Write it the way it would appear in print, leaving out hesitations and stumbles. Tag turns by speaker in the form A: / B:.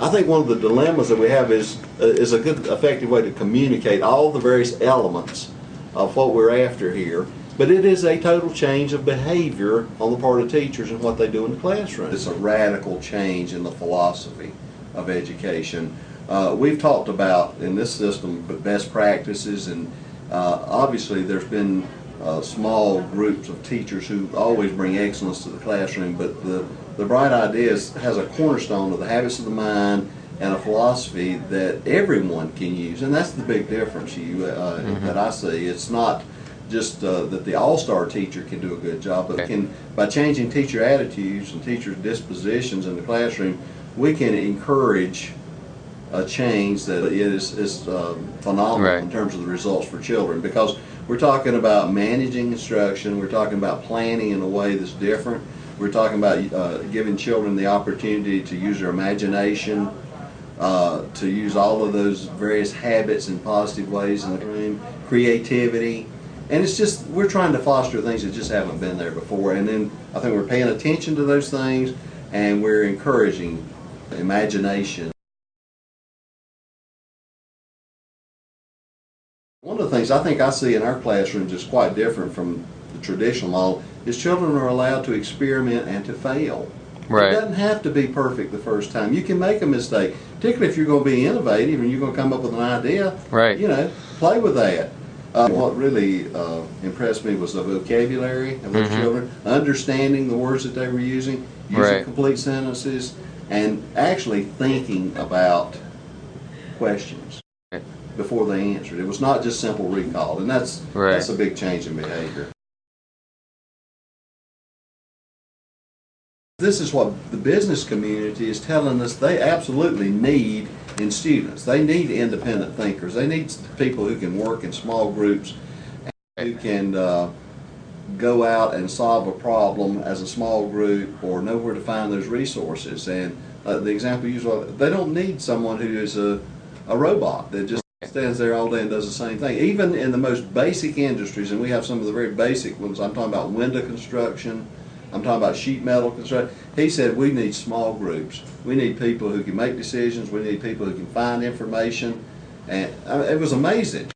A: I think one of the dilemmas that we have is a good, effective way to communicate all the various elements of what we're after here. But it is a total change of behavior on the part of teachers and what they do in the classroom. It's a radical change in the philosophy of education. We've talked about in this system best practices, and obviously there's been small groups of teachers who always bring excellence to the classroom, but the Bright Ideas has a cornerstone of the habits of the mind and a philosophy that everyone can use, and that's the big difference that I see. It's not just that the all-star teacher can do a good job, but by changing teacher attitudes and teachers' dispositions in the classroom, we can encourage a change that is phenomenal in terms of the results for children, because we're talking about managing instruction, we're talking about planning in a way that's different, we're talking about giving children the opportunity to use their imagination, to use all of those various habits in positive ways in the room, creativity. And it's just, we're trying to foster things that just haven't been there before. And then I think we're paying attention to those things, and we're encouraging imagination. One of the things I think I see in our classrooms is quite different from the traditional model is children are allowed to experiment and to fail. It doesn't have to be perfect the first time. You can make a mistake, particularly if you're going to be innovative and you're going to come up with an idea. You know, play with that. What really impressed me was the vocabulary of those children, understanding the words that they were using complete sentences, and actually thinking about questions before they answered. It was not just simple recall, and that's a big change in behavior. This is what the business community is telling us they absolutely need in students. They need independent thinkers. They need people who can work in small groups and who can go out and solve a problem as a small group or know where to find those resources. And the example usually, they don't need someone who is a robot that just stands there all day and does the same thing. Even in the most basic industries, and we have some of the very basic ones, I'm talking about window construction, I'm talking about sheet metal construction. He said we need small groups. We need people who can make decisions. We need people who can find information. And it was amazing.